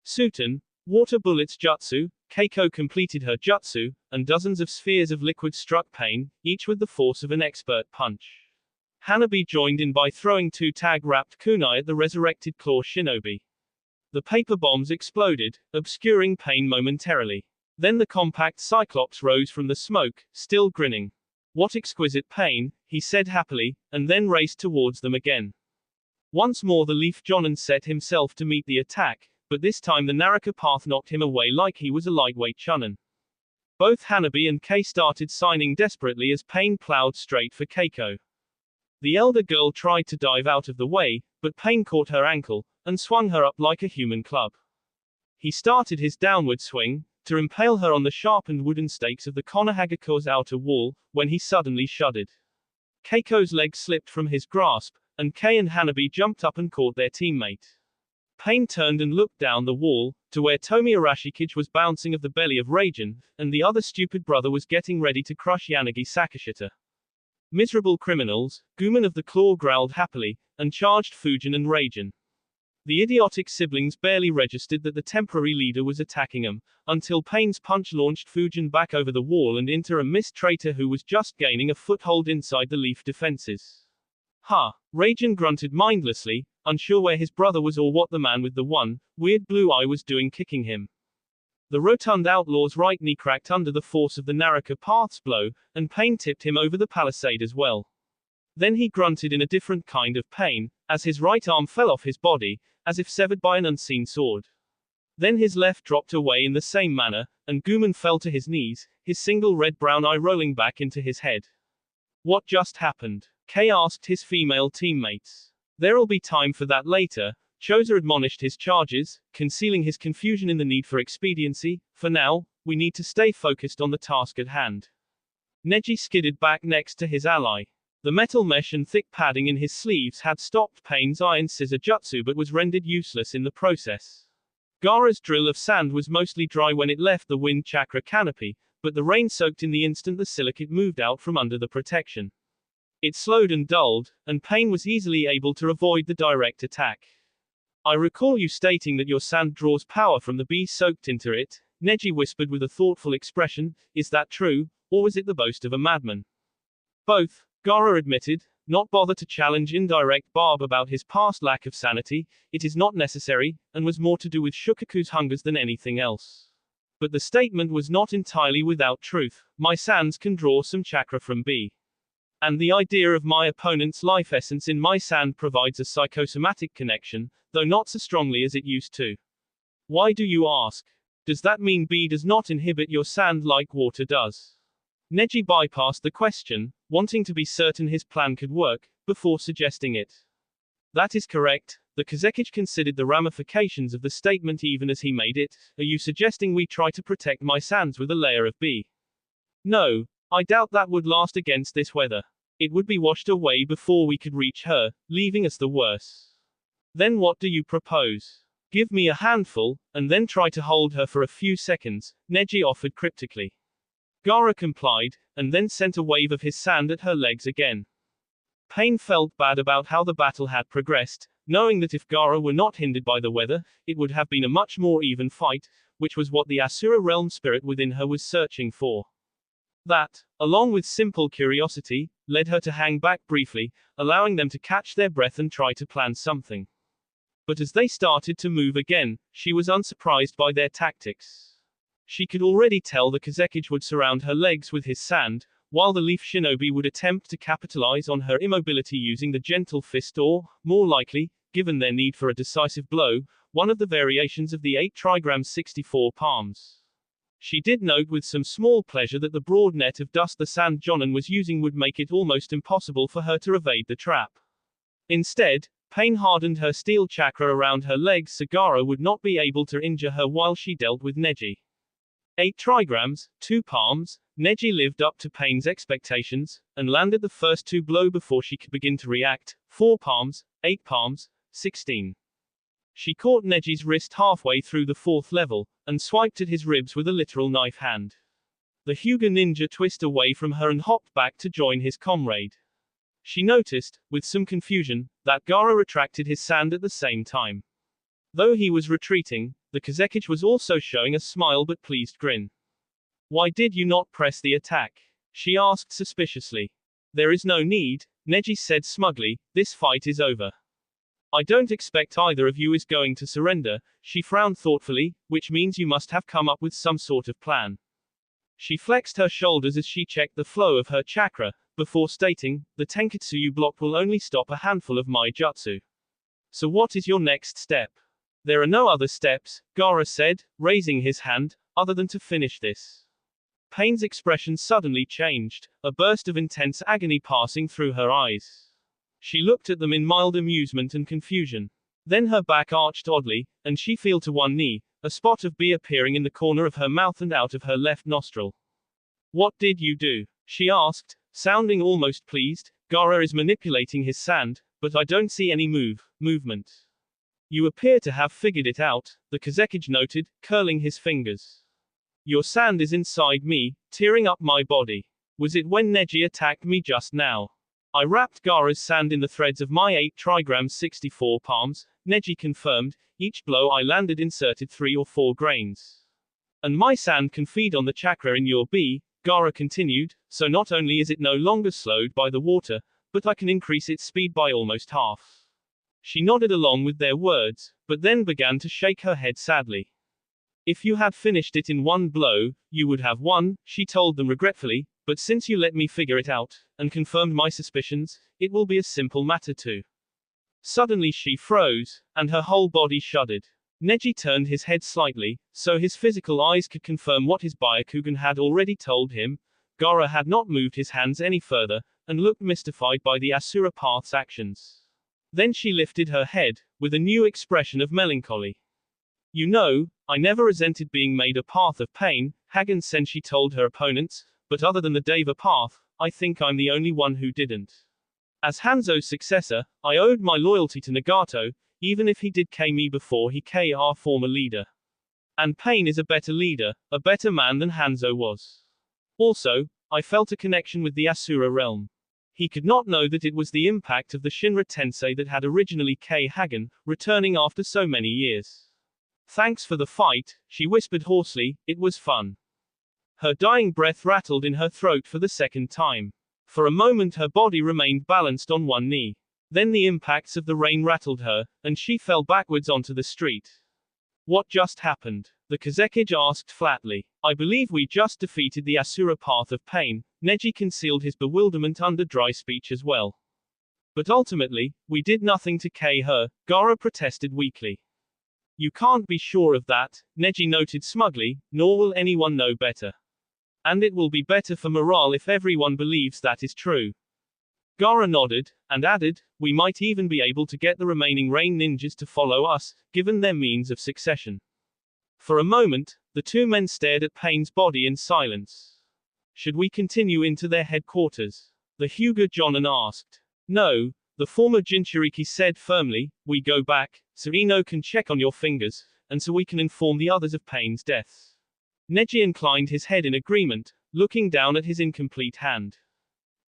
Suten, Water Bullets Jutsu, Keiko completed her jutsu, and dozens of spheres of liquid struck Pain, each with the force of an expert punch. Hanabi joined in by throwing 2 tag-wrapped kunai at the resurrected claw shinobi. The paper bombs exploded, obscuring Pain momentarily. Then the compact Cyclops rose from the smoke, still grinning. What exquisite pain, he said happily, and then raced towards them again. Once more the Leaf Jonin set himself to meet the attack, but this time the Naruto path knocked him away like he was a lightweight chunin. Both Hanabi and Kei started signing desperately as Pain plowed straight for Keiko. The elder girl tried to dive out of the way, but Pain caught her ankle, and swung her up like a human club. He started his downward swing, to impale her on the sharpened wooden stakes of the Konohagako's outer wall, when he suddenly shuddered. Keiko's leg slipped from his grasp, and Kei and Hanabi jumped up and caught their teammate. Pain turned and looked down the wall, to where Tomi Arashikage was bouncing of the belly of Raijin, and the other stupid brother was getting ready to crush Yanagi Sakashita. Miserable criminals, Guman of the Claw growled happily, and charged Fujin and Raijin. The idiotic siblings barely registered that the temporary leader was attacking them, until Pain's punch launched Fujin back over the wall and into a missed traitor who was just gaining a foothold inside the Leaf defenses. Ha! Raijin grunted mindlessly, unsure where his brother was or what the man with the one weird blue eye was doing kicking him. The rotund outlaw's right knee cracked under the force of the Naruto path's blow, and Pain tipped him over the palisade as well. Then he grunted in a different kind of pain, as his right arm fell off his body, as if severed by an unseen sword. Then his left dropped away in the same manner, and Guman fell to his knees, his single red-brown eye rolling back into his head. What just happened? Kei asked his female teammates. There'll be time for that later, Choza admonished his charges, concealing his confusion in the need for expediency. For now, we need to stay focused on the task at hand. Neji skidded back next to his ally. The metal mesh and thick padding in his sleeves had stopped Pain's iron scissor jutsu but was rendered useless in the process. Gaara's drill of sand was mostly dry when it left the wind chakra canopy, but the rain soaked in the instant the silicate moved out from under the protection. It slowed and dulled, and Pain was easily able to avoid the direct attack. I recall you stating that your sand draws power from the bee soaked into it, Neji whispered with a thoughtful expression. Is that true, or was it the boast of a madman? Both, Gaara admitted, not bother to challenge indirect Barb about his past lack of sanity. It is not necessary, and was more to do with Shukaku's hungers than anything else. But the statement was not entirely without truth. My sands can draw some chakra from bee. And the idea of my opponent's life essence in my sand provides a psychosomatic connection, though not so strongly as it used to. Why do you ask? Does that mean B does not inhibit your sand like water does? Neji bypassed the question, wanting to be certain his plan could work, before suggesting it. That is correct. The Kazekage considered the ramifications of the statement even as he made it. Are you suggesting we try to protect my sands with a layer of B? No. I doubt that would last against this weather. It would be washed away before we could reach her, leaving us the worse. Then what do you propose? Give me a handful, and then try to hold her for a few seconds, Neji offered cryptically. Gaara complied, and then sent a wave of his sand at her legs again. Pain felt bad about how the battle had progressed, knowing that if Gaara were not hindered by the weather, it would have been a much more even fight, which was what the Asura realm spirit within her was searching for. That, along with simple curiosity, led her to hang back briefly, allowing them to catch their breath and try to plan something. But as they started to move again, she was unsurprised by their tactics. She could already tell the Kazekage would surround her legs with his sand, while the Leaf Shinobi would attempt to capitalize on her immobility using the gentle fist or, more likely, given their need for a decisive blow, one of the variations of the 8 trigrams 64 palms. She did note with some small pleasure that the broad net of dust the Sand Jonin was using would make it almost impossible for her to evade the trap. Instead, Pain hardened her steel chakra around her legs so Gaara would not be able to injure her while she dealt with Neji. 8 trigrams, 2 palms, Neji lived up to Pain's expectations, and landed the first 2 blows before she could begin to react. 4 palms, 8 palms, 16. She caught Neji's wrist halfway through the 4th level, and swiped at his ribs with a literal knife hand. The Hyuga ninja twisted away from her and hopped back to join his comrade. She noticed, with some confusion, that Gaara retracted his sand at the same time. Though he was retreating, the Kazekage was also showing a smile but pleased grin. Why did you not press the attack? She asked suspiciously. There is no need, Neji said smugly, this fight is over. I don't expect either of you is going to surrender, she frowned thoughtfully, which means you must have come up with some sort of plan. She flexed her shoulders as she checked the flow of her chakra, before stating, the Tenketsu you block will only stop a handful of my jutsu. So what is your next step? There are no other steps, Gaara said, raising his hand, other than to finish this. Pain's expression suddenly changed, a burst of intense agony passing through her eyes. She looked at them in mild amusement and confusion. Then her back arched oddly, and she fell to one knee, a spot of bee appearing in the corner of her mouth and out of her left nostril. What did you do? She asked, sounding almost pleased. Gaara is manipulating his sand, but I don't see any movement. You appear to have figured it out, the Kazekage noted, curling his fingers. Your sand is inside me, tearing up my body. Was it when Neji attacked me just now? I wrapped Gaara's sand in the threads of my 8 trigrams 64 palms, Neji confirmed, each blow I landed inserted 3 or 4 grains. And my sand can feed on the chakra in your bee, Gaara continued, so not only is it no longer slowed by the water, but I can increase its speed by almost half. She nodded along with their words, but then began to shake her head sadly. If you had finished it in one blow, you would have won, she told them regretfully, but since you let me figure it out, and confirmed my suspicions, it will be a simple matter too. Suddenly she froze, and her whole body shuddered. Neji turned his head slightly, so his physical eyes could confirm what his Byakugan had already told him. Gaara had not moved his hands any further, and looked mystified by the Asura Path's actions. Then she lifted her head, with a new expression of melancholy. You know, I never resented being made a path of pain, Hagen Senshi told her opponents, but other than the Deva path, I think I'm the only one who didn't. As Hanzo's successor, I owed my loyalty to Nagato, even if he did K me before he K our former leader. And Pain is a better leader, a better man than Hanzo was. Also, I felt a connection with the Asura realm. He could not know that it was the impact of the Shinra Tensei that had originally K Hagen, returning after so many years. Thanks for the fight, she whispered hoarsely, it was fun. Her dying breath rattled in her throat for the second time. For a moment her body remained balanced on one knee. Then the impacts of the rain rattled her, and she fell backwards onto the street. What just happened? The Kazekage asked flatly. I believe we just defeated the Asura Path of Pain. Neji concealed his bewilderment under dry speech as well. But ultimately, we did nothing to K her, Gaara protested weakly. You can't be sure of that, Neji noted smugly, nor will anyone know better. And it will be better for morale if everyone believes that is true. Gaara nodded, and added, we might even be able to get the remaining Rain Ninjas to follow us, given their means of succession. For a moment, the two men stared at Pain's body in silence. Should we continue into their headquarters? The Hyuga Jonin asked. No, the former Jinchuriki said firmly, we go back, so Ino can check on your fingers, and so we can inform the others of Pain's deaths. Neji inclined his head in agreement, looking down at his incomplete hand.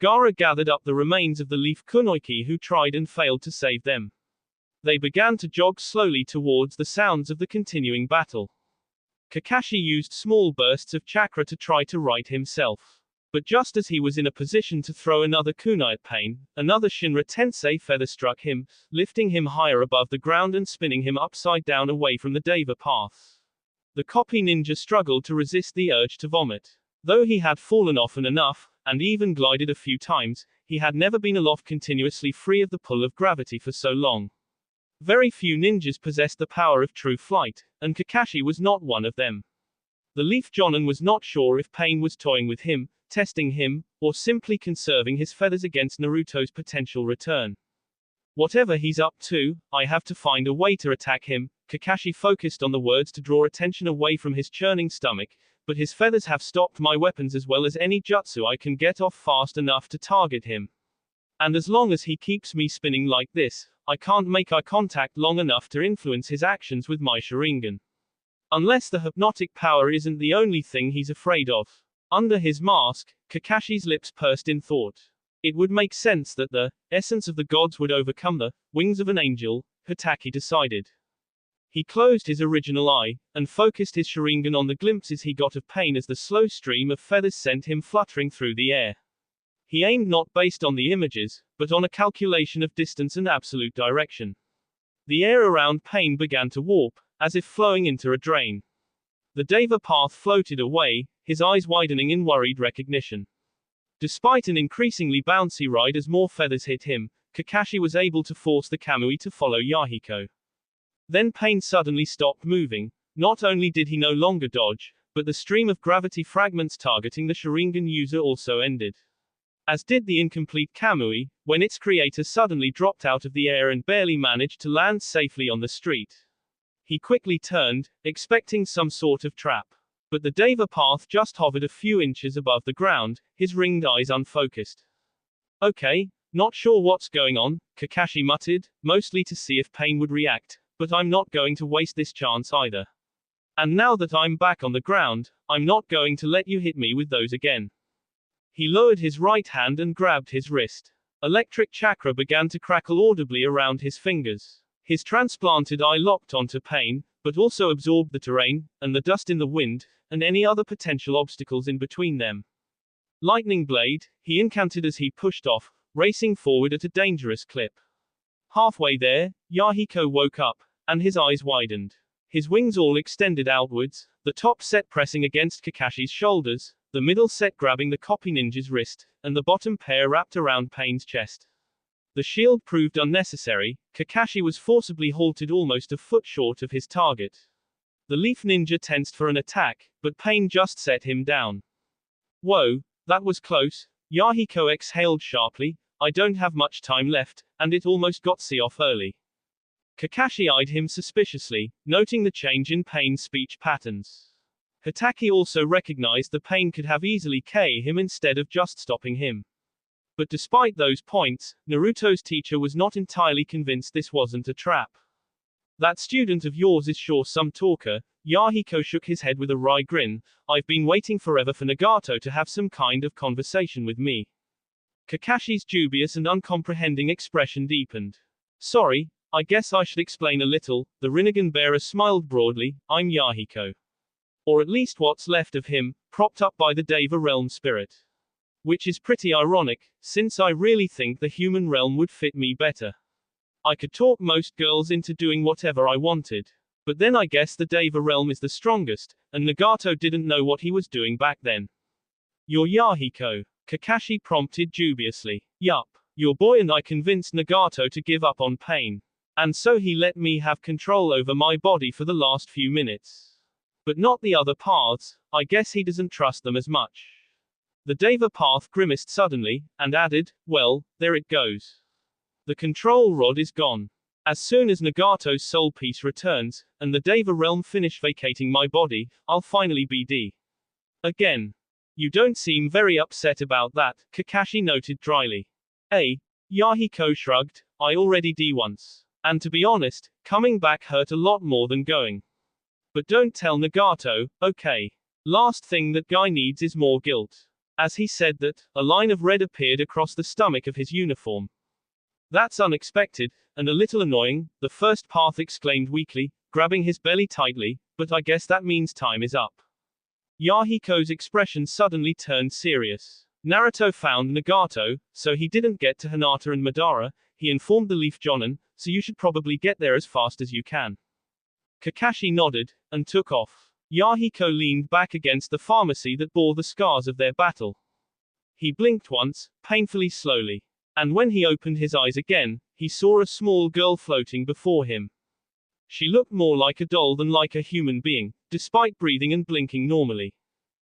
Gaara gathered up the remains of the leaf kunoichi who tried and failed to save them. They began to jog slowly towards the sounds of the continuing battle. Kakashi used small bursts of chakra to try to right himself. But just as he was in a position to throw another kunai at Pain, another Shinra Tensei feather struck him, lifting him higher above the ground and spinning him upside down away from the Deva path. The copy ninja struggled to resist the urge to vomit. Though he had fallen often enough, and even glided a few times, he had never been aloft continuously free of the pull of gravity for so long. Very few ninjas possessed the power of true flight, and Kakashi was not one of them. The Leaf Jonin was not sure if Pain was toying with him, testing him, or simply conserving his feathers against Naruto's potential return. Whatever he's up to, I have to find a way to attack him. Kakashi focused on the words to draw attention away from his churning stomach, but his feathers have stopped my weapons as well as any jutsu I can get off fast enough to target him. And as long as he keeps me spinning like this, I can't make eye contact long enough to influence his actions with my Sharingan. Unless the hypnotic power isn't the only thing he's afraid of. Under his mask, Kakashi's lips pursed in thought. It would make sense that the essence of the gods would overcome the wings of an angel, Hitaki decided. He closed his original eye, and focused his Sharingan on the glimpses he got of Pain as the slow stream of feathers sent him fluttering through the air. He aimed not based on the images, but on a calculation of distance and absolute direction. The air around Pain began to warp, as if flowing into a drain. The Deva path floated away, his eyes widening in worried recognition. Despite an increasingly bouncy ride as more feathers hit him, Kakashi was able to force the Kamui to follow Yahiko. Then Pain suddenly stopped moving. Not only did he no longer dodge, but the stream of gravity fragments targeting the Sharingan user also ended. As did the incomplete Kamui, when its creator suddenly dropped out of the air and barely managed to land safely on the street. He quickly turned, expecting some sort of trap. But the Deva path just hovered a few inches above the ground, his ringed eyes unfocused. Okay, not sure what's going on, Kakashi muttered, mostly to see if Pain would react, but I'm not going to waste this chance either. And now that I'm back on the ground, I'm not going to let you hit me with those again. He lowered his right hand and grabbed his wrist. Electric chakra began to crackle audibly around his fingers. His transplanted eye locked onto Pain, but also absorbed the terrain, and the dust in the wind, and any other potential obstacles in between them. Lightning blade, he incanted as he pushed off, racing forward at a dangerous clip. Halfway there, Yahiko woke up, and his eyes widened. His wings all extended outwards, the top set pressing against Kakashi's shoulders, the middle set grabbing the copy ninja's wrist, and the bottom pair wrapped around Pain's chest. The shield proved unnecessary. Kakashi was forcibly halted almost a foot short of his target. The leaf ninja tensed for an attack, but Pain just set him down. Whoa, that was close. Yahiko exhaled sharply. I don't have much time left, and it almost got off early. Kakashi eyed him suspiciously, noting the change in Pain's speech patterns. Hitaki also recognized the Pain could have easily KO'd him instead of just stopping him. But despite those points, Naruto's teacher was not entirely convinced this wasn't a trap. That student of yours is sure some talker. Yahiko shook his head with a wry grin. I've been waiting forever for Nagato to have some kind of conversation with me. Kakashi's dubious and uncomprehending expression deepened. Sorry, I guess I should explain a little. The Rinnegan bearer smiled broadly. I'm Yahiko. Or at least what's left of him, propped up by the Deva realm spirit. Which is pretty ironic, since I really think the human realm would fit me better. I could talk most girls into doing whatever I wanted. But then I guess the Deva realm is the strongest, and Nagato didn't know what he was doing back then. You're Yahiko? Kakashi prompted dubiously. Yup. Your boy and I convinced Nagato to give up on Pain. And so he let me have control over my body for the last few minutes. But not the other paths. I guess he doesn't trust them as much. The Deva path grimaced suddenly, and added, well, there it goes. The control rod is gone. As soon as Nagato's soul piece returns, and the Deva realm finish vacating my body, I'll finally be D. Again. You don't seem very upset about that, Kakashi noted dryly. Yahiko shrugged, I already D once. And to be honest, coming back hurt a lot more than going. But don't tell Nagato, okay? Last thing that guy needs is more guilt. As he said that, a line of red appeared across the stomach of his uniform. That's unexpected, and a little annoying, the first path exclaimed weakly, grabbing his belly tightly, but I guess that means time is up. Yahiko's expression suddenly turned serious. Naruto found Nagato, so he didn't get to Hinata and Madara. He informed the Leaf Jonin, so you should probably get there as fast as you can. Kakashi nodded, and took off. Yahiko leaned back against the pharmacy that bore the scars of their battle. He blinked once, painfully slowly. And when he opened his eyes again, he saw a small girl floating before him. She looked more like a doll than like a human being, despite breathing and blinking normally.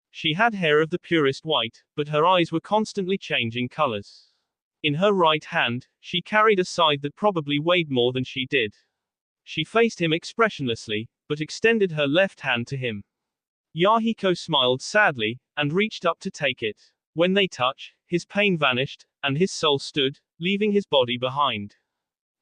She had hair of the purest white, but her eyes were constantly changing colors. In her right hand, she carried a scythe that probably weighed more than she did. She faced him expressionlessly, but extended her left hand to him. Yahiko smiled sadly, and reached up to take it. When they touched, his pain vanished, and his soul stood, leaving his body behind.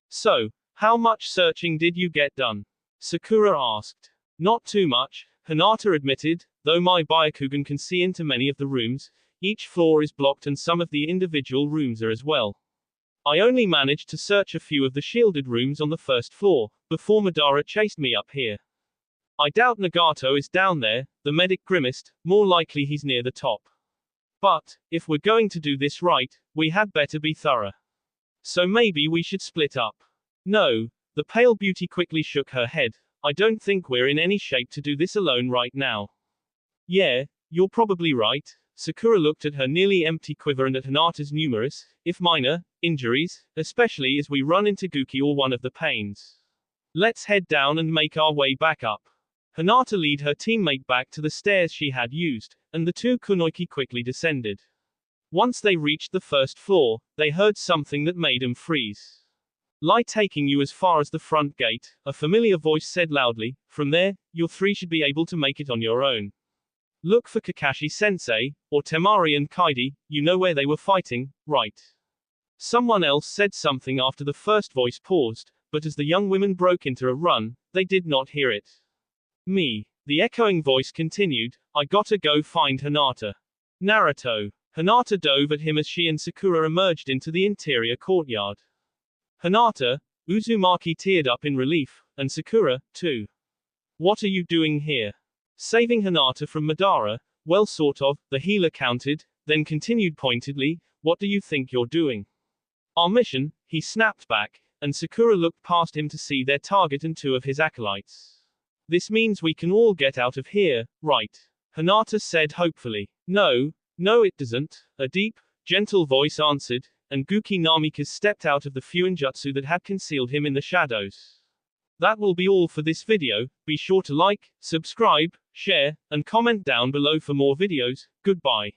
So, how much searching did you get done? Sakura asked. Not too much, Hinata admitted, though my Byakugan can see into many of the rooms. Each floor is blocked and some of the individual rooms are as well. I only managed to search a few of the shielded rooms on the first floor, before Madara chased me up here. I doubt Nagato is down there, the medic grimaced, more likely he's near the top. But, if we're going to do this right, we had better be thorough. So maybe we should split up. No, The pale beauty quickly shook her head. I don't think we're in any shape to do this alone right now. Yeah, you're probably right. Sakura looked at her nearly empty quiver and at Hinata's numerous, if minor, injuries, especially as we run into Guki or one of the pains. Let's head down and make our way back up. Hinata led her teammate back to the stairs she had used, and the two kunoiki quickly descended. Once they reached the first floor, they heard something that made them freeze. Lie taking you as far as the front gate, a familiar voice said loudly. From there, you three should be able to make it on your own. Look for Kakashi-sensei, or Temari and Kaidi, you know where they were fighting, right? Someone else said something after the first voice paused, but as the young women broke into a run, they did not hear it. Me. The echoing voice continued, I gotta go find Hinata. Naruto. Hinata dove at him as she and Sakura emerged into the interior courtyard. Hinata, Uzumaki teared up in relief, and Sakura, too. What are you doing here? Saving Hinata from Madara? Well, sort of, the healer countered, then continued pointedly, what do you think you're doing? Our mission, he snapped back, and Sakura looked past him to see their target and two of his acolytes. This means we can all get out of here, right? Hinata said hopefully. No, it doesn't, a deep, gentle voice answered, and Guki Namikaze stepped out of the fuinjutsu that had concealed him in the shadows. That will be all for this video. Be sure to like, subscribe, share, and comment down below for more videos. Goodbye.